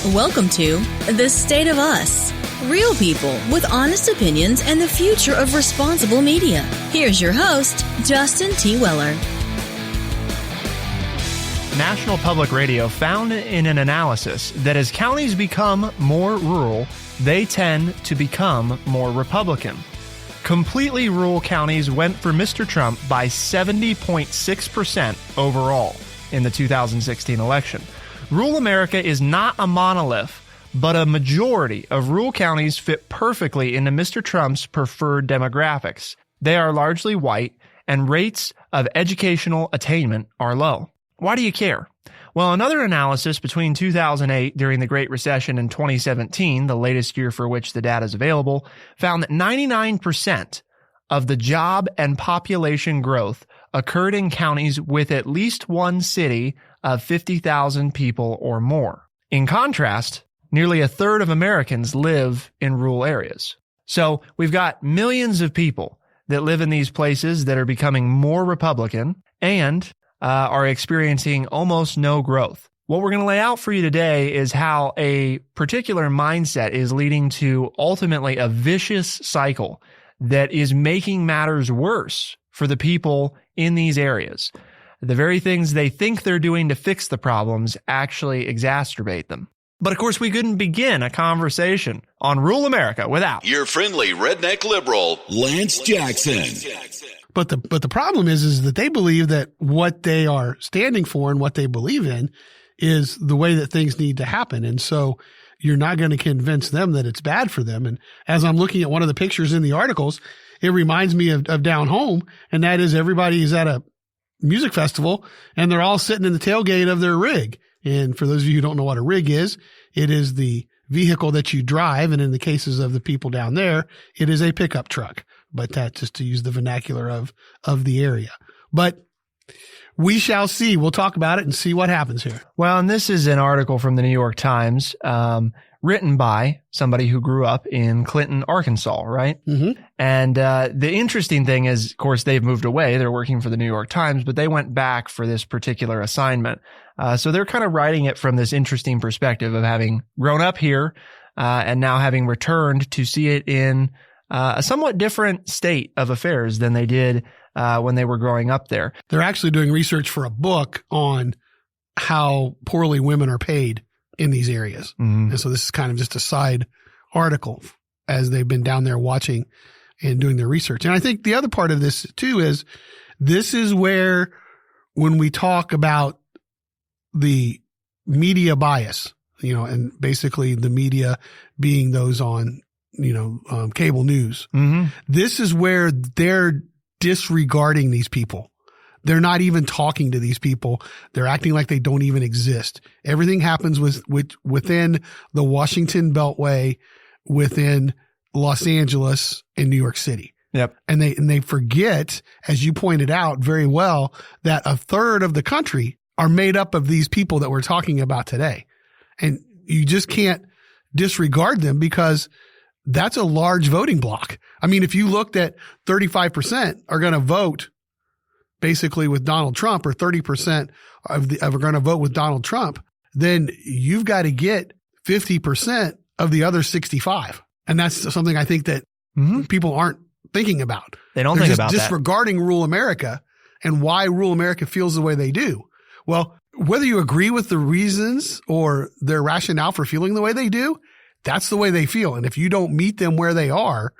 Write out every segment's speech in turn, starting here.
Welcome to The State of Us. Real people with honest opinions and the future of responsible media. Here's your host, Justin T. Weller. National Public Radio found in an analysis that as counties become more rural, they tend to become more Republican. Completely rural counties went for Mr. Trump by 70.6% overall in the 2016 election. Rural America is not a monolith, but a majority of rural counties fit perfectly into Mr. Trump's preferred demographics. They are largely white, and rates of educational attainment are low. Why do you care? Well, another analysis between 2008 during the Great Recession and 2017, the latest year for which the data is available, found that 99% of the job and population growth occurred in counties with at least one city of 50,000 people or more. In contrast, nearly a third of Americans live in rural areas. So we've got millions of people that live in these places that are becoming more Republican and are experiencing almost no growth. What we're going to lay out for you today is how a particular mindset is leading to ultimately a vicious cycle that is making matters worse for the people in these areas. The very things they think they're doing to fix the problems actually exacerbate them. But of course, we couldn't begin a conversation on rural America without your friendly redneck liberal, Lance Jackson. But the problem is that they believe that what they are standing for and what they believe in is the way that things need to happen. And so you're not going to convince them that it's bad for them. And as I'm looking at one of the pictures in the articles, it reminds me of down home. And that is everybody is at a music festival and they're all sitting in the tailgate of their rig. And for those of you who don't know what a rig is, it is the vehicle that you drive. And in the cases of the people down there, it is a pickup truck. But that's just to use the vernacular of the area. But we shall see. We'll talk about it and see what happens here. Well, and this is an article from the New York Times, written by somebody who grew up in Clinton, Arkansas, right? Mm-hmm. And the interesting thing is, of course, they've moved away. They're working for the New York Times, but they went back for this particular assignment. So they're kind of writing it from this interesting perspective of having grown up here and now having returned to see it in a somewhat different state of affairs than they did when they were growing up there. They're actually doing research for a book on how poorly women are paid in these areas. Mm-hmm. And so this is kind of just a side article as they've been down there watching and doing their research. And I think the other part of this too is this is where when we talk about the media bias, and basically the media being those on cable news. Mm-hmm. This is where they're disregarding these people. They're not even talking to these people. They're acting like they don't even exist. Everything happens within the Washington Beltway, within Los Angeles and New York City. Yep. And they forget, as you pointed out very well, that a third of the country are made up of these people that we're talking about today. And you just can't disregard them because that's a large voting block. I mean, if you looked at 35% are going to vote basically with Donald Trump, or 30% are going to vote with Donald Trump, then you've got to get 50% of the other 65. And that's something I think that people aren't thinking about. They don't think about that. Disregarding rural America and why rural America feels the way they do. Well, whether you agree with the reasons or their rationale for feeling the way they do, that's the way they feel. And if you don't meet them where they are,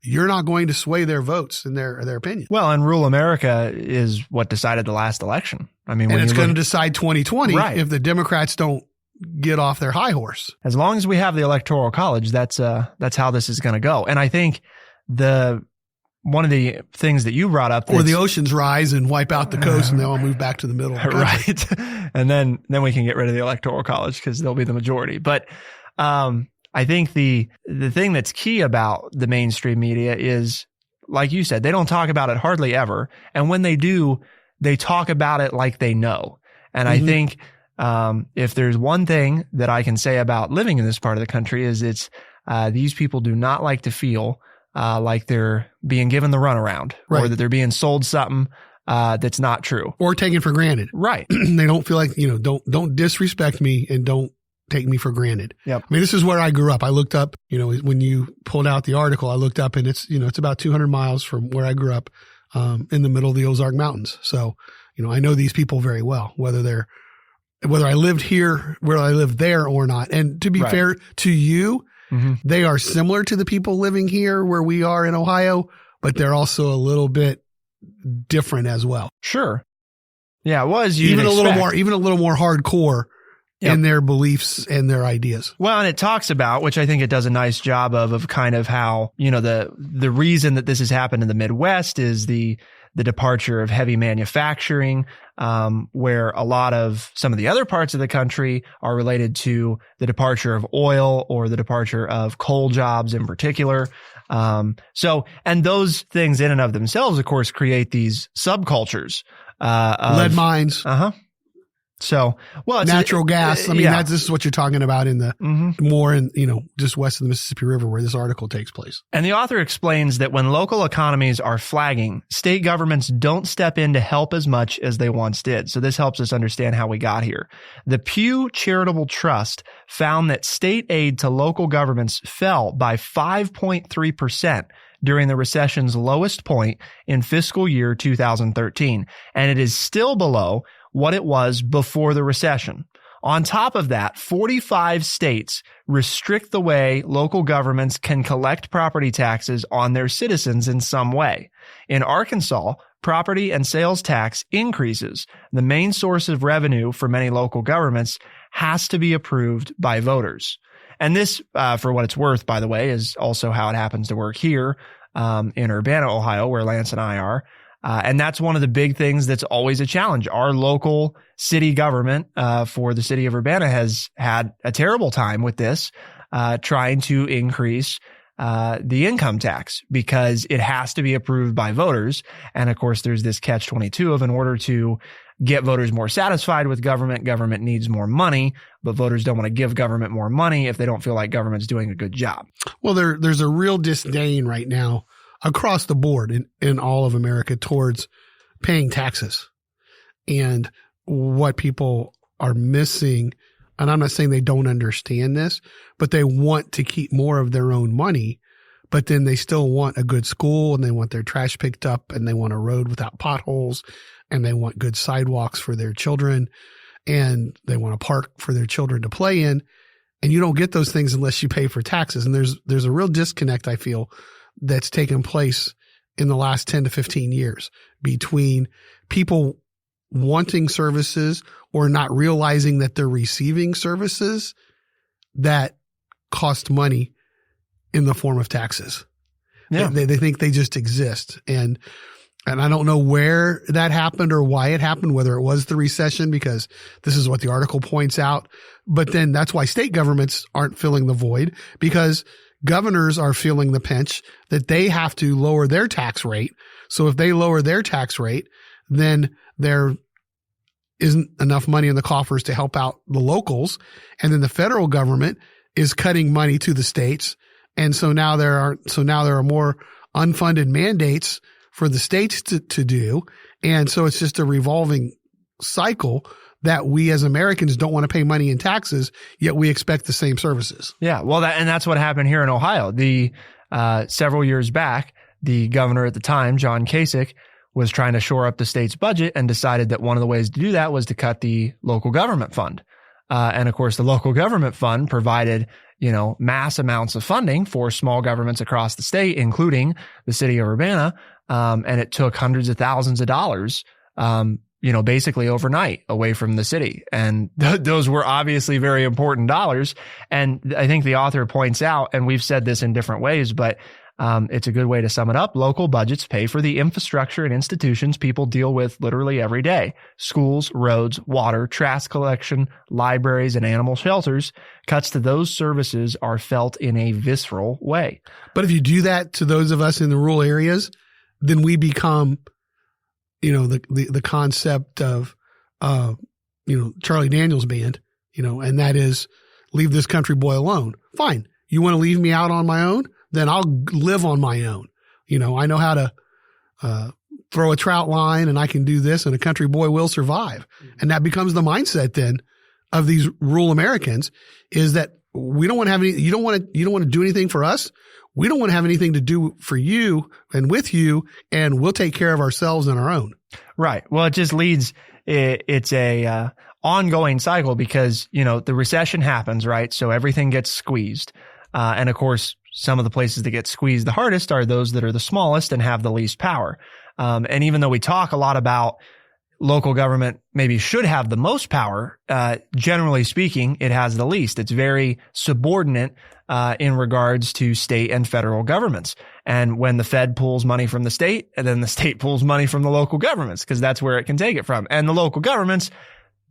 you're not going to sway their votes and their opinion. Well, and rural America is what decided the last election. I mean, and it's going to decide 2020 right. If the Democrats don't get off their high horse. As long as we have the Electoral College, that's how this is going to go. And I think one of the things that you brought up, or the oceans rise and wipe out the coast, and they'll all move back to the middle of the country. Right? And then we can get rid of the Electoral College because they'll be the majority. But I think the thing that's key about the mainstream media is, like you said, they don't talk about it hardly ever. And when they do, they talk about it like they know. And I think if there's one thing that I can say about living in this part of the country is these people do not like to feel like they're being given the runaround, right, or that they're being sold something that's not true or taken for granted. Right. They don't feel like, don't disrespect me and don't take me for granted. Yep. I mean, this is where I grew up. I looked up, when you pulled out the article, I looked up and it's about 200 miles from where I grew up, in the middle of the Ozark Mountains. So, I know these people very well, whether I lived here, whether I lived there or not. And to be fair to you, they are similar to the people living here where we are in Ohio, but they're also a little bit different as well. Sure. Yeah, it was even a little more hardcore in their beliefs and their ideas. Well, and it talks about, which I think it does a nice job of kind of how, the reason that this has happened in the Midwest is the departure of heavy manufacturing, where a lot of some of the other parts of the country are related to the departure of oil or the departure of coal jobs in particular. And those things in and of themselves, of course, create these subcultures. Lead mines. So, well, it's natural gas. I mean, this is what you're talking about in the more in, just west of the Mississippi River where this article takes place. And the author explains that when local economies are flagging, state governments don't step in to help as much as they once did. So this helps us understand how we got here. The Pew Charitable Trust found that state aid to local governments fell by 5.3% during the recession's lowest point in fiscal year 2013, and it is still below what it was before the recession. On top of that, 45 states restrict the way local governments can collect property taxes on their citizens in some way. In Arkansas, property and sales tax increases, the main source of revenue for many local governments, has to be approved by voters. And this, for what it's worth, by the way, is also how it happens to work here in Urbana, Ohio, where Lance and I are. And that's one of the big things that's always a challenge. Our local city government for the city of Urbana has had a terrible time with this, trying to increase the income tax because it has to be approved by voters. And of course, there's this catch-22 of in order to get voters more satisfied with government needs more money, but voters don't want to give government more money if they don't feel like government's doing a good job. Well, there's a real disdain right now across the board in all of America towards paying taxes. And what people are missing, and I'm not saying they don't understand this, but they want to keep more of their own money, but then they still want a good school and they want their trash picked up and they want a road without potholes and they want good sidewalks for their children and they want a park for their children to play in. And you don't get those things unless you pay for taxes. And there's a real disconnect, I feel, that's taken place in the last 10 to 15 years between people wanting services or not realizing that they're receiving services that cost money in the form of taxes. Yeah. They think they just exist. And I don't know where that happened or why it happened, whether it was the recession, because this is what the article points out. But then that's why state governments aren't filling the void, because governors are feeling the pinch that they have to lower their tax rate. So if they lower their tax rate, then there isn't enough money in the coffers to help out the locals. And then the federal government is cutting money to the states. And so now there are more unfunded mandates for the states to do. And so it's just a revolving cycle that we as Americans don't want to pay money in taxes, yet we expect the same services. Yeah. Well, that's what happened here in Ohio. Several years back, the governor at the time, John Kasich, was trying to shore up the state's budget and decided that one of the ways to do that was to cut the local government fund. And of course, the local government fund provided, mass amounts of funding for small governments across the state, including the city of Urbana. And it took hundreds of thousands of dollars, basically overnight away from the city. And those were obviously very important dollars. And I think the author points out, and we've said this in different ways, but it's a good way to sum it up. Local budgets pay for the infrastructure and institutions people deal with literally every day. Schools, roads, water, trash collection, libraries, and animal shelters. Cuts to those services are felt in a visceral way. But if you do that to those of us in the rural areas, then we become, the concept of, Charlie Daniels Band, and that is leave this country boy alone. Fine. You want to leave me out on my own? Then I'll live on my own. I know how to throw a trout line and I can do this and a country boy will survive. And that becomes the mindset then of these rural Americans is that we don't want to have any, you don't want to do anything for us. We don't want to have anything to do for you and with you, and we'll take care of ourselves on our own. Right. Well, it just leads, it's a ongoing cycle because, the recession happens, right? So everything gets squeezed. And of course, some of the places that get squeezed the hardest are those that are the smallest and have the least power. And even though we talk a lot about local government maybe should have the most power, generally speaking, it has the least. It's very subordinate in regards to state and federal governments. And when the Fed pulls money from the state, and then the state pulls money from the local governments, because that's where it can take it from. And the local governments,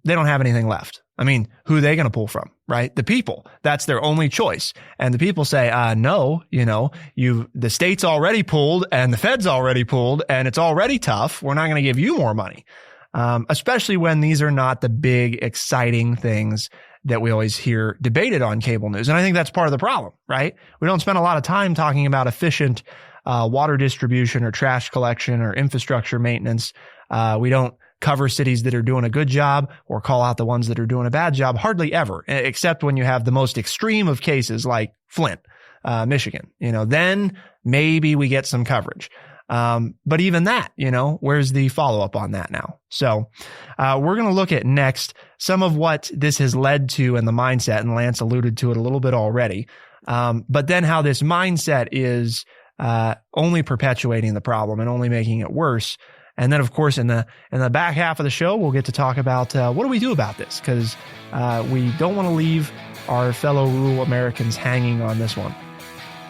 they don't have anything left. I mean, who are they going to pull from, right? The people. That's their only choice. And the people say, no, the state's already pulled and the Fed's already pulled and it's already tough. We're not going to give you more money. Especially when these are not the big, exciting things that we always hear debated on cable news. And I think that's part of the problem, right? We don't spend a lot of time talking about efficient water distribution or trash collection or infrastructure maintenance. We don't cover cities that are doing a good job or call out the ones that are doing a bad job hardly ever, except when you have the most extreme of cases like Flint, Michigan. Then maybe we get some coverage. But even that, where's the follow-up on that now? So, we're going to look at next some of what this has led to and the mindset, and Lance alluded to it a little bit already. But then how this mindset is, only perpetuating the problem and only making it worse. And then, of course, in the back half of the show, we'll get to talk about, what do we do about this? Because, we don't want to leave our fellow rural Americans hanging on this one.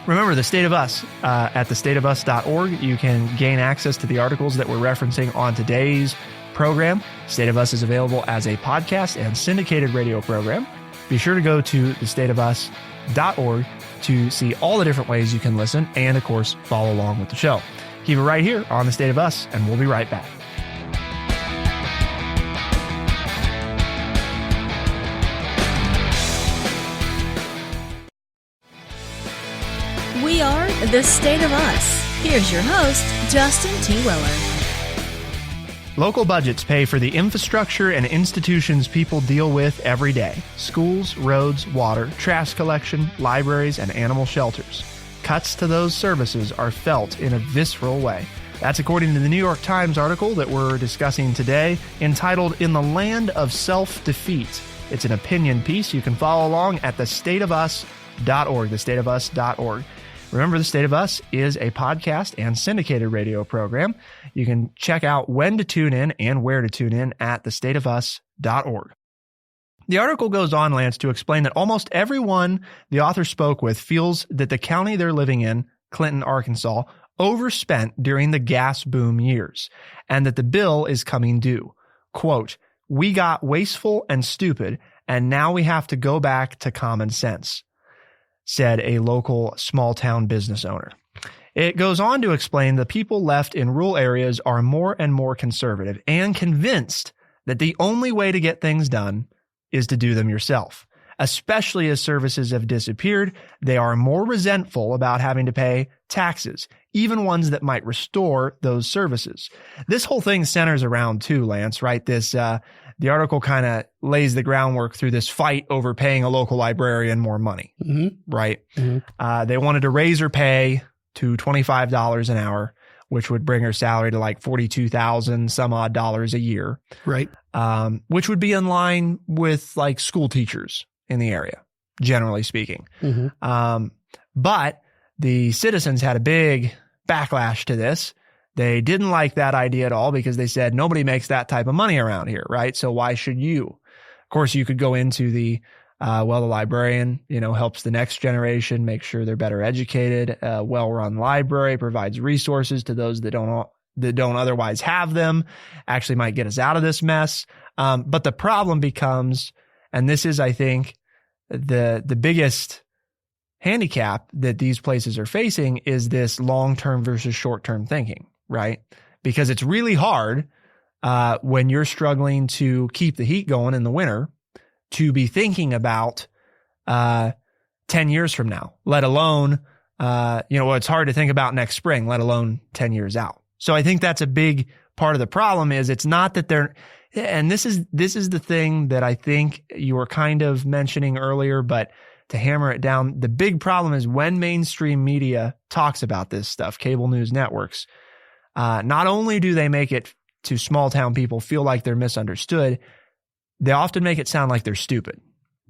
Remember, The State of Us, at thestateofus.org, you can gain access to the articles that we're referencing on today's program. State of Us is available as a podcast and syndicated radio program. Be sure to go to thestateofus.org to see all the different ways you can listen and, of course, follow along with the show. Keep it right here on The State of Us, and we'll be right back. We are The State of Us. Here's your host, Justin T. Weller. Local budgets pay for the infrastructure and institutions people deal with every day. Schools, roads, water, trash collection, libraries, and animal shelters. Cuts to those services are felt in a visceral way. That's according to the New York Times article that we're discussing today, entitled In the Land of Self-Defeat. It's an opinion piece. You can follow along at thestateofus.org, thestateofus.org. Remember, The State of Us is a podcast and syndicated radio program. You can check out when to tune in and where to tune in at thestateofus.org. The article goes on, Lance, to explain that almost everyone the author spoke with feels that the county they're living in, Clinton, Arkansas, overspent during the gas boom years, and that the bill is coming due. Quote, "We got wasteful and stupid, and now we have to go back to common sense," said a local small-town business owner. It goes on to explain the people left in rural areas are more and more conservative and convinced that the only way to get things done is to do them yourself. Especially as services have disappeared, they are more resentful about having to pay taxes, even ones that might restore those services. This whole thing centers around too, Lance, right? The article kind of lays the groundwork through this fight over paying a local librarian more money, right? Mm-hmm. They wanted to raise her pay to $25 an hour, which would bring her salary to like $42,000 some odd dollars a year. Right. Which would be in line with like school teachers in the area, generally speaking. Mm-hmm. But the citizens had a big backlash to this. They didn't like that idea at all because they said nobody makes that type of money around here, right? So why should you? Of course, you could go into the the librarian, helps the next generation make sure they're better educated. A well-run library provides resources to those that don't otherwise have them, actually might get us out of this mess. But the problem becomes, and this is, I think, the biggest handicap that these places are facing is this long-term versus short-term thinking, right? Because it's really hard when you're struggling to keep the heat going in the winter to be thinking about 10 years from now, let alone, it's hard to think about next spring, let alone 10 years out. So I think that's a big part of the problem is it's not that And this is the thing that I think you were kind of mentioning earlier, but to hammer it down, the big problem is when mainstream media talks about this stuff, cable news networks, not only do they make it to small town people feel like they're misunderstood, they often make it sound like they're stupid,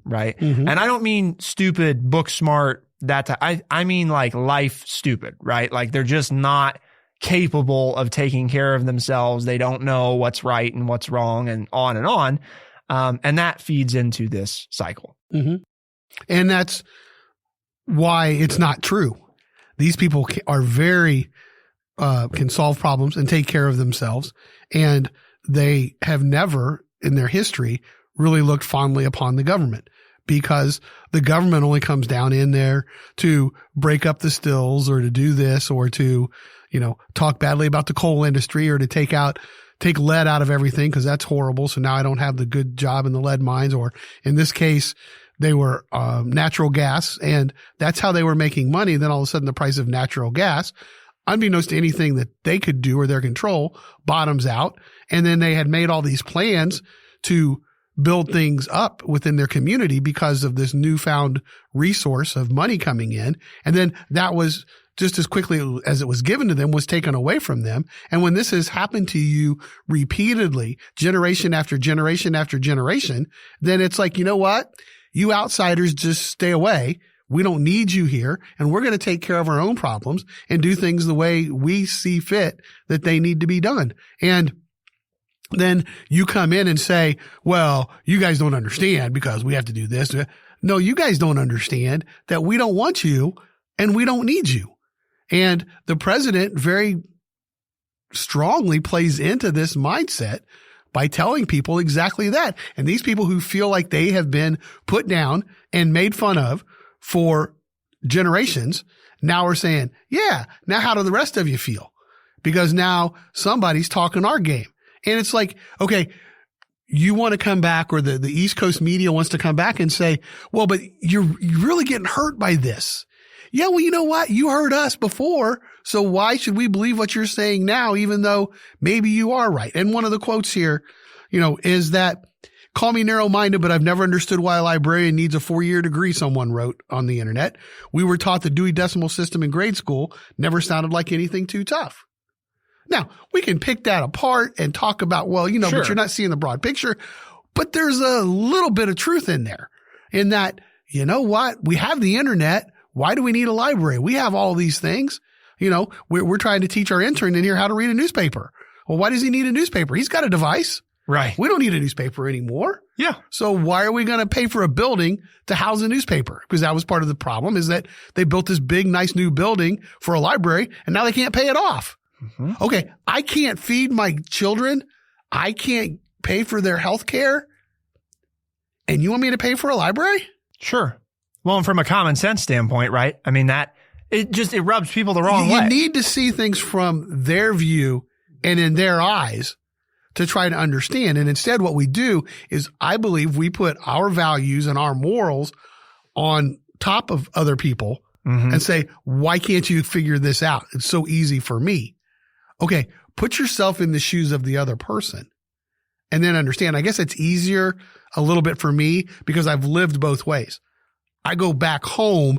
right? Mm-hmm. And I don't mean stupid, book smart, I mean like life stupid, right? Like they're just not capable of taking care of themselves. They don't know what's right and what's wrong and on and on. And that feeds into this cycle. Mm-hmm. And that's why it's not true. These people are very, can solve problems and take care of themselves. And they have never in their history really looked fondly upon the government, because the government only comes down in there to break up the stills or to do this or to, talk badly about the coal industry or to take lead out of everything, because that's horrible. So now I don't have the good job in the lead mines, or in this case, they were natural gas, and that's how they were making money. Then all of a sudden the price of natural gas, unbeknownst to anything that they could do or their control, bottoms out. And then they had made all these plans to build things up within their community because of this newfound resource of money coming in. And then that was just as quickly as it was given to them was taken away from them. And when this has happened to you repeatedly, generation after generation after generation, then it's like, you know what? You outsiders just stay away. We don't need you here, and we're going to take care of our own problems and do things the way we see fit that they need to be done. And then you come in and say, well, you guys don't understand because we have to do this. No, you guys don't understand that we don't want you and we don't need you. And the president very strongly plays into this mindset by telling people exactly that. And these people who feel like they have been put down and made fun of for generations now are saying, yeah, now how do the rest of you feel? Because now somebody's talking our game. And it's like, okay, you want to come back, or the East Coast media wants to come back and say, well, but you're really getting hurt by this. Yeah, well, you know what? You heard us before. So why should we believe what you're saying now, even though maybe you are right? And one of the quotes here, is that, call me narrow-minded, but I've never understood why a librarian needs a 4-year degree, someone wrote on the internet. We were taught the Dewey Decimal System in grade school never sounded like anything too tough. Now, we can pick that apart and talk about, well, sure, but you're not seeing the broad picture. But there's a little bit of truth in there, in that, you know what? We have the internet. Why do we need a library? We have all these things. We're trying to teach our intern in here how to read a newspaper. Well, why does he need a newspaper? He's got a device. Right. We don't need a newspaper anymore. Yeah. So why are we going to pay for a building to house a newspaper? Because that was part of the problem, is that they built this big, nice new building for a library, and now they can't pay it off. Mm-hmm. Okay. I can't feed my children. I can't pay for their health care. And you want me to pay for a library? Sure. Well, and from a common sense standpoint, right? I mean, it rubs people the wrong way. You need to see things from their view and in their eyes to try to understand. And instead, what we do is, I believe we put our values and our morals on top of other people, mm-hmm, and say, why can't you figure this out? It's so easy for me. Okay. Put yourself in the shoes of the other person and then understand. I guess it's easier a little bit for me because I've lived both ways. I go back home.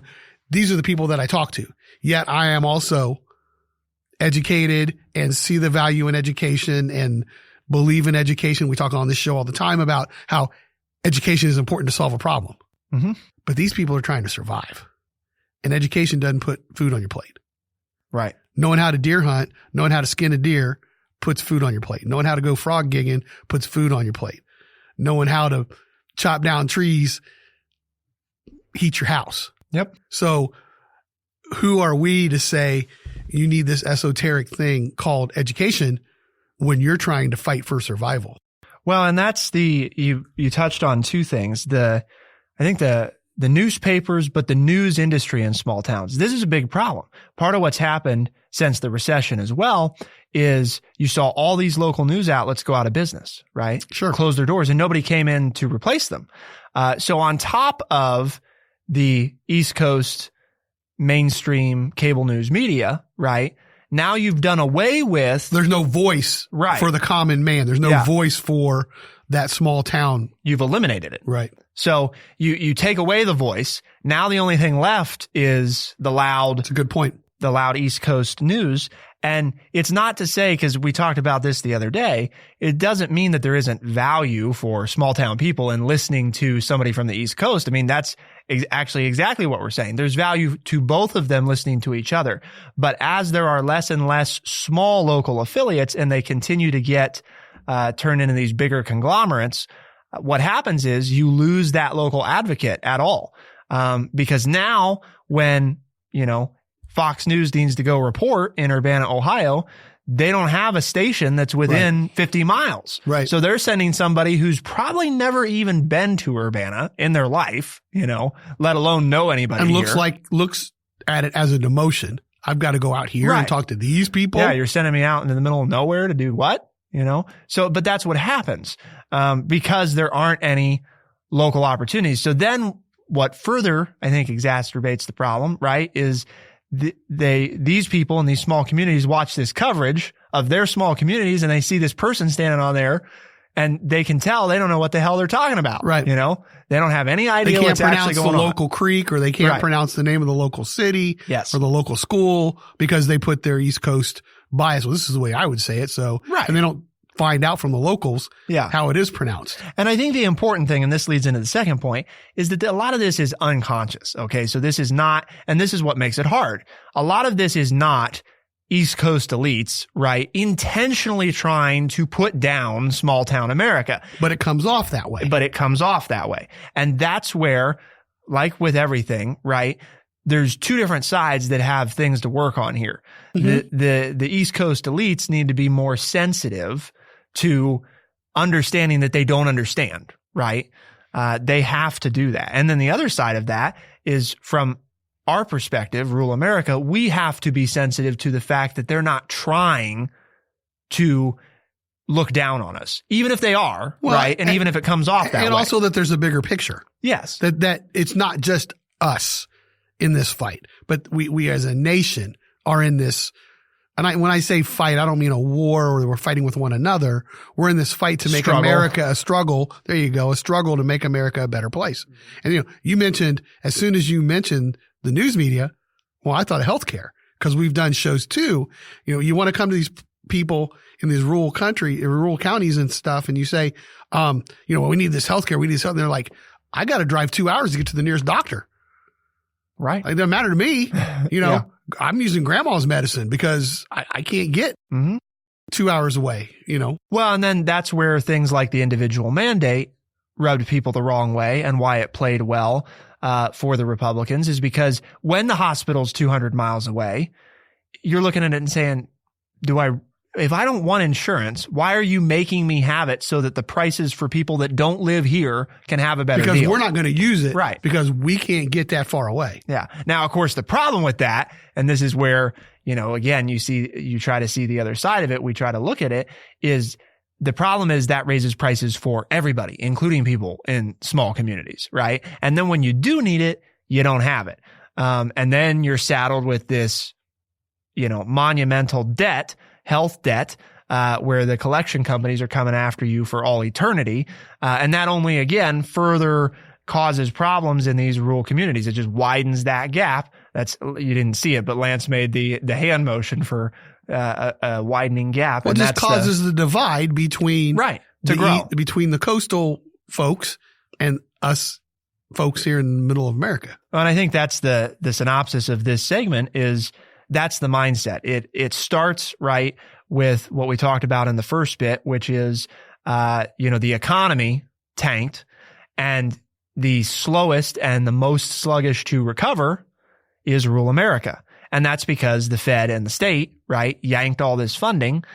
These are the people that I talk to. Yet I am also educated and see the value in education and believe in education. We talk on this show all the time about how education is important to solve a problem. Mm-hmm. But these people are trying to survive. And education doesn't put food on your plate. Right. Knowing how to deer hunt, knowing how to skin a deer puts food on your plate. Knowing how to go frog gigging puts food on your plate. Knowing how to chop down trees heat your house. Yep. So who are we to say you need this esoteric thing called education when you're trying to fight for survival? Well, and that's you touched on two things. I think the newspapers, but the news industry in small towns. This is a big problem. Part of what's happened since the recession as well is you saw all these local news outlets go out of business, right? Sure. Close their doors, and nobody came in to replace them. So on top of the East Coast mainstream cable news media, right, now you've done away with. There's no voice for the common man. There's no voice for that small town. You've eliminated it. Right. So you take away the voice. Now the only thing left is the loud. That's a good point. The loud East Coast news. And it's not to say, because we talked about this the other day, it doesn't mean that there isn't value for small town people in listening to somebody from the East Coast. I mean, that's actually exactly what we're saying. There's value to both of them listening to each other. But as there are less and less small local affiliates and they continue to get turned into these bigger conglomerates, what happens is you lose that local advocate at all. Because now when, Fox News needs to go report in Urbana, Ohio, they don't have a station that's within 50 miles. Right. So they're sending somebody who's probably never even been to Urbana in their life, let alone know anybody and here. looks at it as a demotion. I've got to go out here and talk to these people. Yeah, you're sending me out into the middle of nowhere to do what? So, but that's what happens because there aren't any local opportunities. So then what further, I think, exacerbates the problem, right, is these people in these small communities watch this coverage of their small communities and they see this person standing on there and they can tell they don't know what the hell they're talking about. Right. They don't have any idea what's actually going on. They can't pronounce the local creek, or they can't pronounce the name of the local city or the local school because they put their East Coast bias. Well, this is the way I would say it. So, and they don't find out from the locals how it is pronounced. And I think the important thing, and this leads into the second point, is that a lot of this is unconscious. Okay. So this is not, and this is what makes it hard. A lot of this is not East Coast elites, right, intentionally trying to put down small town America. But it comes off that way. And that's where, like with everything, right, there's two different sides that have things to work on here. Mm-hmm. The East Coast elites need to be more sensitive to understanding that they don't understand, right? They have to do that. And then the other side of that is, from our perspective, rural America, we have to be sensitive to the fact that they're not trying to look down on us, even if they are, right? And even if it comes off that way. And also that there's a bigger picture. Yes. That it's not just us in this fight, but we as a nation are in this. And when I say fight, I don't mean a war or we're fighting with one another. We're in this fight to make America a struggle. There you go. A struggle to make America a better place. And, you mentioned, as soon as you mentioned the news media, well, I thought of healthcare, because we've done shows too. You want to come to these people in these rural counties and stuff. And you say, we need this healthcare. We need this health. And they're like, I got to drive 2 hours to get to the nearest doctor. Right. It doesn't matter to me. I'm using grandma's medicine because I can't get 2 hours away, Well, and then that's where things like the individual mandate rubbed people the wrong way, and why it played well for the Republicans is because when the hospital's 200 miles away, you're looking at it and saying, if I don't want insurance, why are you making me have it so that the prices for people that don't live here can have a better deal? Because we're not going to use it. Right. Because we can't get that far away. Yeah. Now, of course, the problem with that, and this is where, again, you try to see the other side of it. We try to look at it, is the problem is that raises prices for everybody, including people in small communities. Right. And then when you do need it, you don't have it. And then you're saddled with this, monumental debt, health debt, where the collection companies are coming after you for all eternity. And that only, again, further causes problems in these rural communities. It just widens that gap. You didn't see it, but Lance made the hand motion for a widening gap. Well, it just causes the divide between between the coastal folks and us folks here in the middle of America. And I think that's the synopsis of this segment is that's the mindset. It starts right with what we talked about in the first bit, which is, the economy tanked, and the slowest and the most sluggish to recover is rural America. And that's because the Fed and the state, right, yanked all this funding.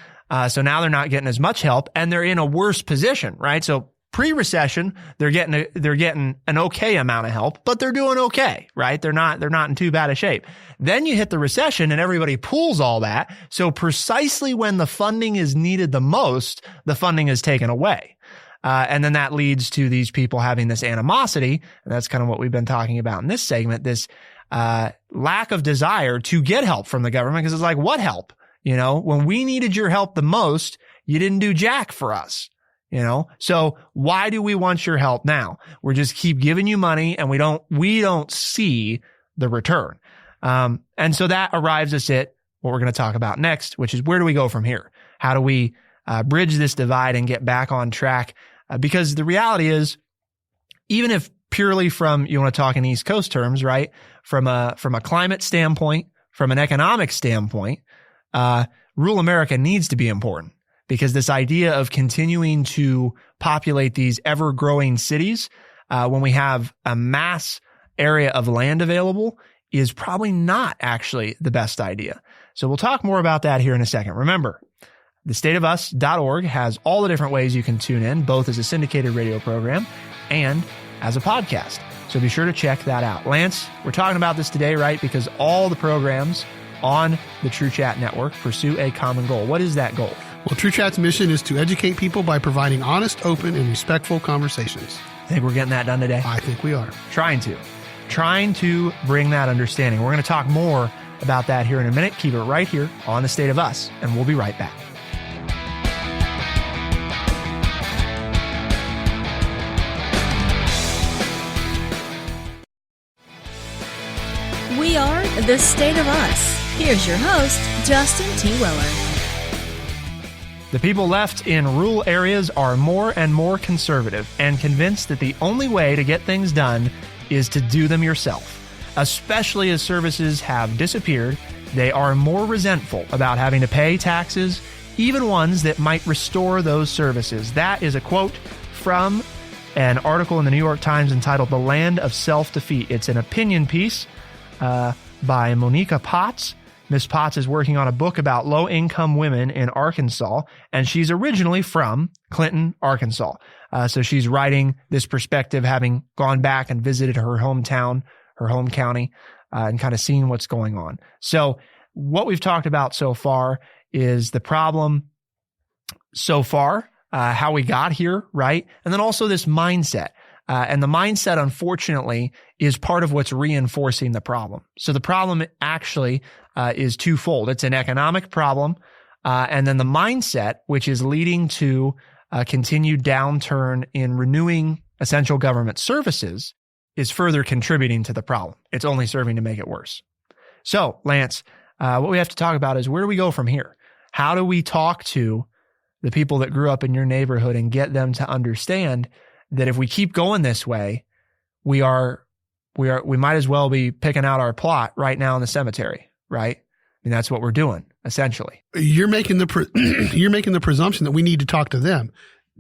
So now they're not getting as much help, and they're in a worse position, right? So pre-recession, they're getting an okay amount of help, but they're doing okay, right? They're not in too bad a shape. Then you hit the recession and everybody pulls all that. So precisely when the funding is needed the most, the funding is taken away. And then that leads to these people having this animosity. And that's kind of what we've been talking about in this segment, this lack of desire to get help from the government, because it's like, what help? When we needed your help the most, you didn't do jack for us. So why do we want your help now? We're just keep giving you money and we don't see the return. And so that arrives us at what we're going to talk about next, which is where do we go from here? How do we bridge this divide and get back on track? Because the reality is, even if purely from, you want to talk in East Coast terms, right? From a climate standpoint, from an economic standpoint, rural America needs to be important. Because this idea of continuing to populate these ever-growing cities when we have a mass area of land available is probably not actually the best idea. So we'll talk more about that here in a second. Remember, thestateofus.org has all the different ways you can tune in, both as a syndicated radio program and as a podcast. So be sure to check that out. Lance, we're talking about this today, right? Because all the programs on the True Chat Network pursue a common goal. What is that goal? Well, True Chat's mission is to educate people by providing honest, open, and respectful conversations. I think we're getting that done today. I think we are. Trying to bring that understanding. We're going to talk more about that here in a minute. Keep it right here on The State of Us, and we'll be right back. We are The State of Us. Here's your host, Justin T. Weller. The people left in rural areas are more and more conservative and convinced that the only way to get things done is to do them yourself. Especially as services have disappeared, they are more resentful about having to pay taxes, even ones that might restore those services. That is a quote from an article in the New York Times entitled "The Land of Self-Defeat." It's an opinion piece by Monica Potts. Ms. Potts is working on a book about low-income women in Arkansas, and she's originally from Clinton, Arkansas. So she's writing this perspective, having gone back and visited her hometown, her home county, and kind of seen what's going on. So what we've talked about so far is the problem so far, how we got here, right? And then also this mindset. And the mindset, unfortunately, is part of what's reinforcing the problem. So the problem actually is twofold. It's an economic problem, and then the mindset, which is leading to a continued downturn in renewing essential government services, is further contributing to the problem. It's only serving to make it worse. So, Lance, what we have to talk about is where do we go from here? How do we talk to the people that grew up in your neighborhood and get them to understand that if we keep going this way, we might as well be picking out our plot right now in the cemetery, right? I mean, that's what we're doing essentially. You're making the presumption that we need to talk to them.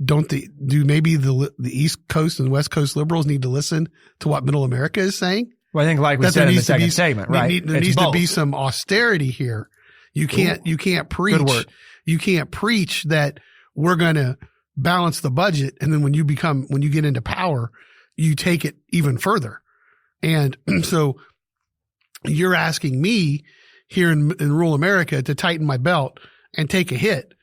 Do maybe the East Coast and West Coast liberals need to listen to what Middle America is saying? Well, I think like we said in the second segment, right? There needs to be some austerity here. You can't preach. Good word. You can't preach that we're going to balance the budget, and then when you get into power, you take it even further. And so you're asking me here in rural America to tighten my belt and take a hit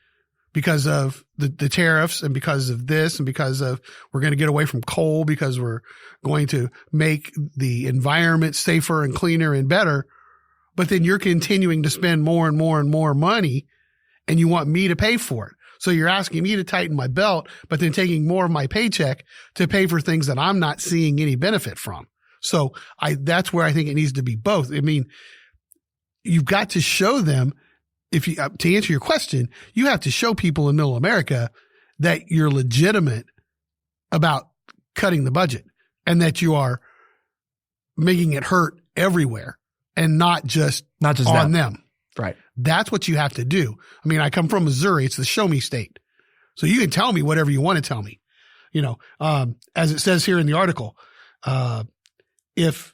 because of the tariffs and because of this and because of we're going to get away from coal because we're going to make the environment safer and cleaner and better. But then you're continuing to spend more and more and more money and you want me to pay for it. So you're asking me to tighten my belt, but then taking more of my paycheck to pay for things that I'm not seeing any benefit from. So that's where I think it needs to be both. I mean, you've got to show them to answer your question, you have to show people in Middle America that you're legitimate about cutting the budget and that you are making it hurt everywhere and not just on them. Right. That's what you have to do. I mean, I come from Missouri. It's the show me state. So you can tell me whatever you want to tell me. As it says here in the article, if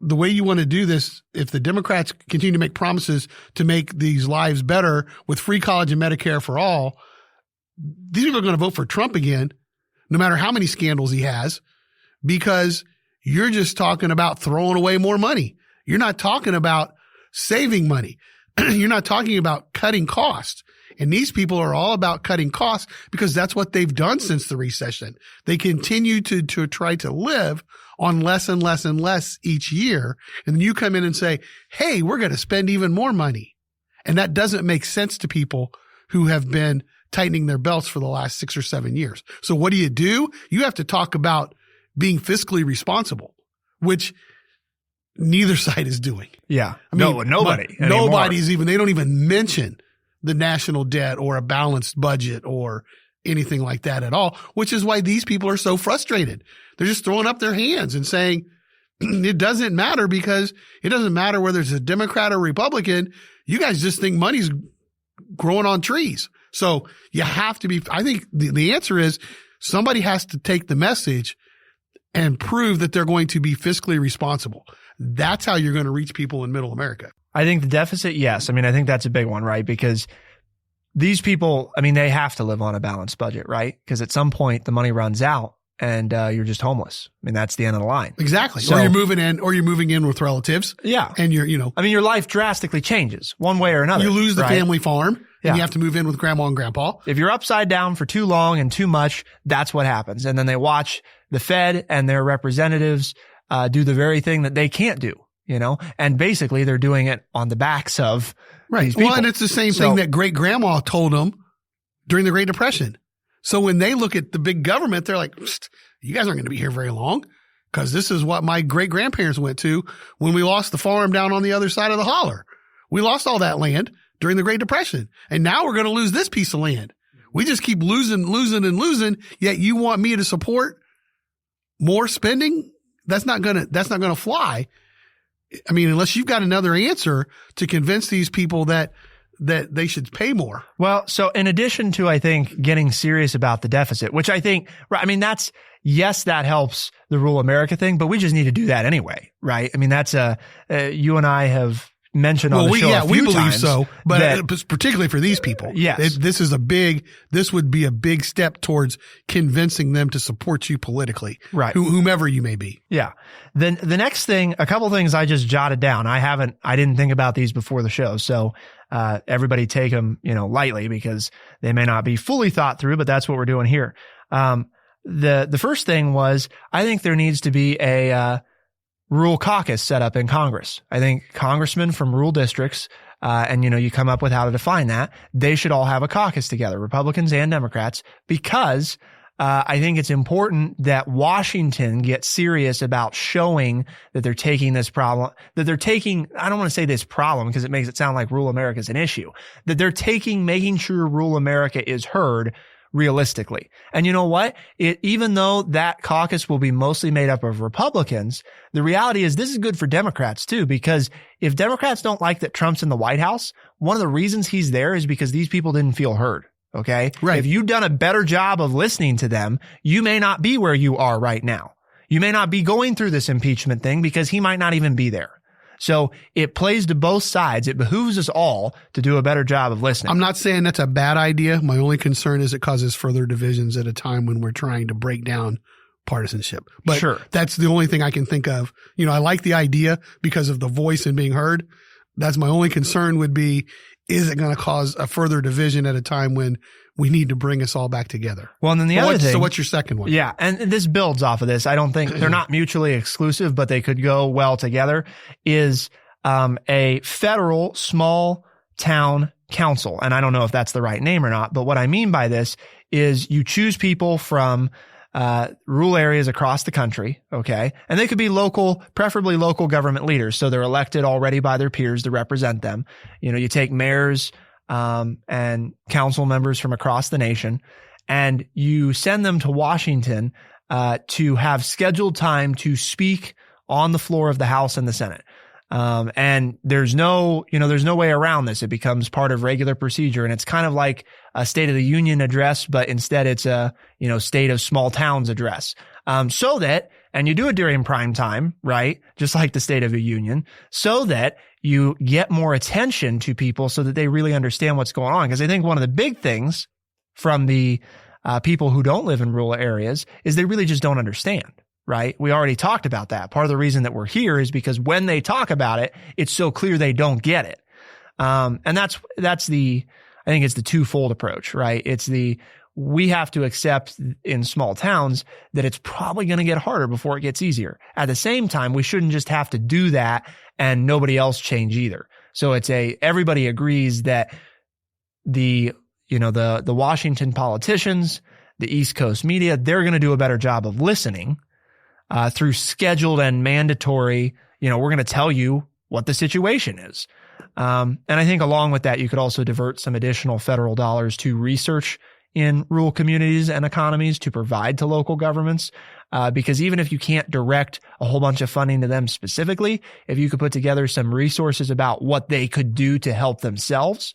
the way you want to do this, if the Democrats continue to make promises to make these lives better with free college and Medicare for all, these people are going to vote for Trump again, no matter how many scandals he has, because you're just talking about throwing away more money. You're not talking about saving money. You're not talking about cutting costs. And these people are all about cutting costs because that's what they've done since the recession. They continue to try to live on less and less and less each year. And then you come in and say, hey, we're going to spend even more money. And that doesn't make sense to people who have been tightening their belts for the last 6 or 7 years. So what do? You have to talk about being fiscally responsible, which neither side is doing. Yeah. I mean, nobody. Nobody's they don't even mention the national debt or a balanced budget or anything like that at all, which is why these people are so frustrated. They're just throwing up their hands and saying, it doesn't matter because it doesn't matter whether it's a Democrat or Republican. You guys just think money's growing on trees. So you have to be, I think the answer is somebody has to take the message and prove that they're going to be fiscally responsible. That's how you're going to reach people in middle America. I think the deficit, yes. I mean, I think that's a big one, right? Because these people, I mean, they have to live on a balanced budget, right? Because at some point the money runs out and you're just homeless. I mean, that's the end of the line. Exactly. So, or you're moving in with relatives. Yeah. And I mean, your life drastically changes one way or another. You lose the family farm and you have to move in with grandma and grandpa. If you're upside down for too long and too much, that's what happens. And then they watch the Fed and their representatives do the very thing that they can't do, and basically they're doing it on the backs of these people. Well, and it's the same thing that great grandma told them during the Great Depression. So when they look at the big government, they're like, you guys aren't going to be here very long because this is what my great grandparents went to when we lost the farm down on the other side of the holler. We lost all that land during the Great Depression. And now we're going to lose this piece of land. We just keep losing. Yet you want me to support more spending? That's not going to fly. I mean, unless you've got another answer to convince these people that they should pay more. Well, so in addition to, I think, getting serious about the deficit, which I think, I mean, that helps the rural America thing, but we just need to do that anyway, right? I mean, that's you and I have mentioned on the show a few we believe times so, but particularly for these people. Yes. This would be a big step towards convincing them to support you politically. Right. Whomever you may be. Yeah. Then the next thing, a couple things I just jotted down. I didn't think about these before the show. So, everybody take them, lightly because they may not be fully thought through, but that's what we're doing here. The first thing was, I think there needs to be a, rural caucus set up in Congress. I think congressmen from rural districts, and you come up with how to define that, they should all have a caucus together, Republicans and Democrats, because I think it's important that Washington gets serious about showing that they're taking this problem, I don't want to say this problem because it makes it sound like rural America is an issue, that they're making sure rural America is heard realistically. And you know what? Even though that caucus will be mostly made up of Republicans, the reality is this is good for Democrats too, because if Democrats don't like that Trump's in the White House, one of the reasons he's there is because these people didn't feel heard. Okay. Right. If you've done a better job of listening to them, you may not be where you are right now. You may not be going through this impeachment thing because he might not even be there. So it plays to both sides. It behooves us all to do a better job of listening. I'm not saying that's a bad idea. My only concern is it causes further divisions at a time when we're trying to break down partisanship. But sure, that's the only thing I can think of. I like the idea because of the voice and being heard. That's my only concern would be, is it going to cause a further division at a time when we need to bring us all back together? Well, and then the other thing. So what's your second one? Yeah. And this builds off of this. I don't think they're not mutually exclusive, but they could go well together, is a federal small town council. And I don't know if that's the right name or not, but what I mean by this is you choose people from rural areas across the country. Okay. And they could be preferably local government leaders. So they're elected already by their peers to represent them. You take mayors, and council members from across the nation, and you send them to Washington, to have scheduled time to speak on the floor of the House and the Senate. And there's no way around this. It becomes part of regular procedure. And it's kind of like a State of the Union address, but instead it's a, state of small towns address. So that, and you do it during prime time, right? Just like the State of the Union, so that you get more attention to people so that they really understand what's going on. Because I think one of the big things from the people who don't live in rural areas is they really just don't understand. Right? We already talked about that. Part of the reason that we're here is because when they talk about it, it's so clear they don't get it. And I think it's the twofold approach, right? We have to accept in small towns that it's probably going to get harder before it gets easier. At the same time, we shouldn't just have to do that and nobody else change either. So everybody agrees that the Washington politicians, the East Coast media, they're going to do a better job of listening through scheduled and mandatory, we're going to tell you what the situation is. And I think along with that, you could also divert some additional federal dollars to research in rural communities and economies to provide to local governments. Because even if you can't direct a whole bunch of funding to them specifically, if you could put together some resources about what they could do to help themselves,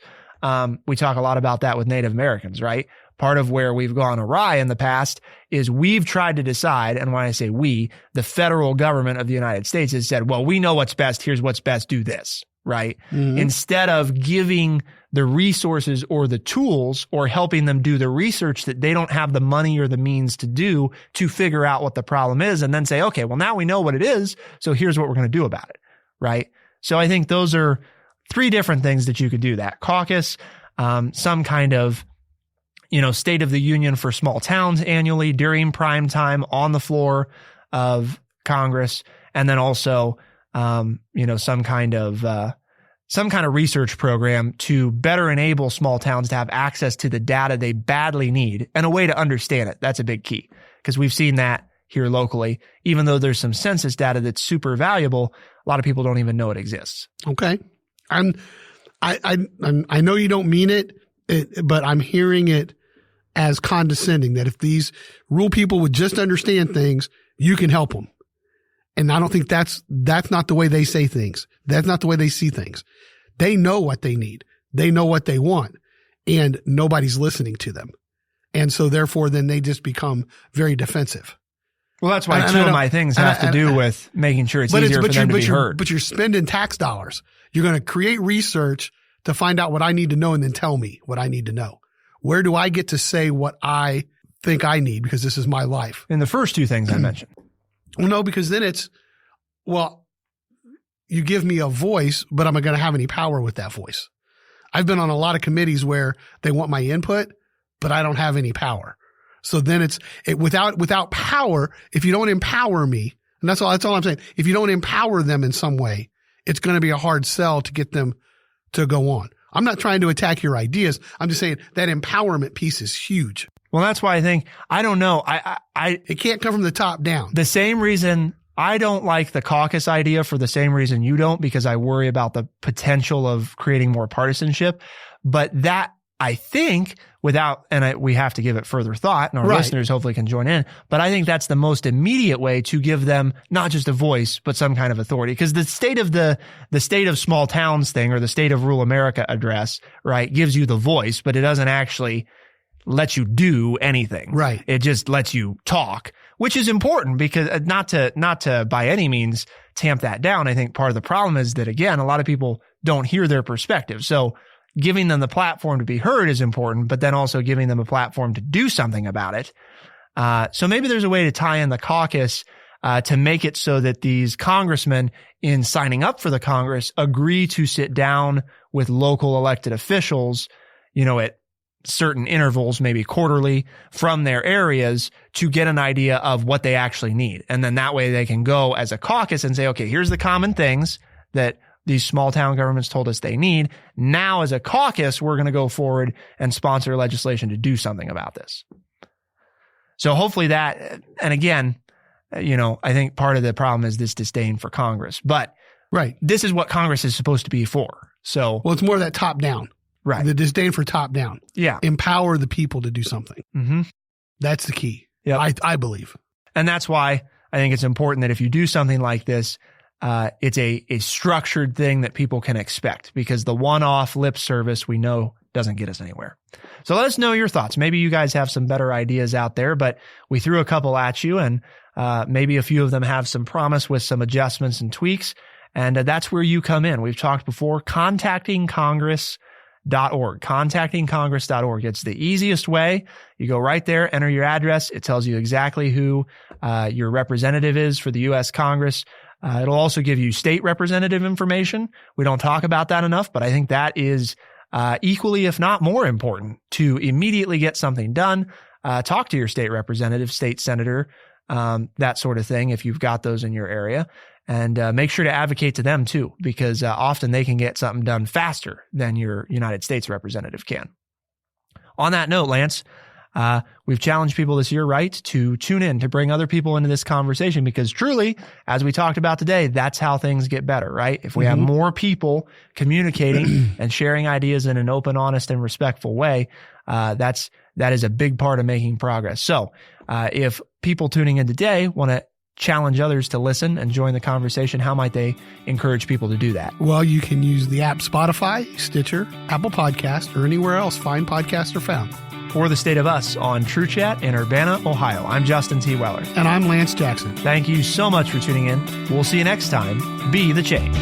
we talk a lot about that with Native Americans, right? Part of where we've gone awry in the past is we've tried to decide, and when I say we, the federal government of the United States has said, well, we know what's best, here's what's best, do this, right? Mm-hmm. Instead of giving the resources or the tools or helping them do the research that they don't have the money or the means to do to figure out what the problem is and then say, okay, well, now we know what it is, so here's what we're going to do about it, right? So I think those are 3 different things that you could do: that caucus, some kind of State of the Union for small towns annually during prime time on the floor of Congress, and then also, some kind of research program to better enable small towns to have access to the data they badly need and a way to understand it. That's a big key, because we've seen that here locally. Even though there's some census data that's super valuable, a lot of people don't even know it exists. Okay, I know you don't mean it, but I'm hearing it as condescending, that if these rural people would just understand things, you can help them. And I don't think that's not the way they say things. That's not the way they see things. They know what they need. They know what they want, and nobody's listening to them. And so therefore, then they just become very defensive. Well, that's why two of my things have to do with making sure it's easier for them to be heard. But you're spending tax dollars. You're going to create research to find out what I need to know and then tell me what I need to know. Where do I get to say what I think I need, because this is my life? In the first 2 things I mentioned. Well, no, because then it's, well, you give me a voice, but am I going to have any power with that voice? I've been on a lot of committees where they want my input, but I don't have any power. So then it's without power. If you don't empower me, and that's all I'm saying. If you don't empower them in some way, it's going to be a hard sell to get them to go on. I'm not trying to attack your ideas. I'm just saying that empowerment piece is huge. Well, that's why I don't know. It can't come from the top down. The same reason I don't like the caucus idea, for the same reason you don't, because I worry about the potential of creating more partisanship. But that, I think, we have to give it further thought, and our listeners hopefully can join in. But I think that's the most immediate way to give them not just a voice, but some kind of authority. Because the state of small towns thing, or the state of rural America address, right, gives you the voice, but it doesn't actually let you do anything. Right. It just lets you talk, which is important, because not to by any means tamp that down. I think part of the problem is that, again, a lot of people don't hear their perspective. So giving them the platform to be heard is important, but then also giving them a platform to do something about it. So maybe there's a way to tie in the caucus to make it so that these congressmen, in signing up for the Congress, agree to sit down with local elected officials, at certain intervals, maybe quarterly, from their areas, to get an idea of what they actually need. And then that way they can go as a caucus and say, okay, here's the common things that these small town governments told us they need. Now, as a caucus, we're going to go forward and sponsor legislation to do something about this. So hopefully that, and again, I think part of the problem is this disdain for Congress, but this is what Congress is supposed to be for. So, well, it's more that top down, right? The disdain for top down. Yeah. Empower the people to do something. Mm-hmm. That's the key. Yeah. I believe. And that's why I think it's important that if you do something like this, it's a structured thing that people can expect, because the one-off lip service we know doesn't get us anywhere. So let us know your thoughts. Maybe you guys have some better ideas out there, but we threw a couple at you, and maybe a few of them have some promise with some adjustments and tweaks. And that's where you come in. We've talked before, contactingcongress.org. Contactingcongress.org. It's the easiest way. You go right there, enter your address. It tells you exactly who your representative is for the U.S. Congress. It'll also give you state representative information. We don't talk about that enough, but I think that is equally, if not more important, to immediately get something done. Talk to your state representative, state senator, that sort of thing, if you've got those in your area. And make sure to advocate to them too, because often they can get something done faster than your United States representative can. On that note, Lance, we've challenged people this year, right, to tune in, to bring other people into this conversation, because truly, as we talked about today, that's how things get better, right? If we have more people communicating and sharing ideas in an open, honest, and respectful way, that is a big part of making progress. So if people tuning in today want to challenge others to listen and join the conversation, how might they encourage people to do that? Well, you can use the app Spotify, Stitcher, Apple Podcast, or anywhere else fine podcasts are found. For the State of Us on True Chat in Urbana, Ohio, I'm Justin T. Weller. And I'm Lance Jackson. Thank you so much for tuning in. We'll see you next time. Be the change.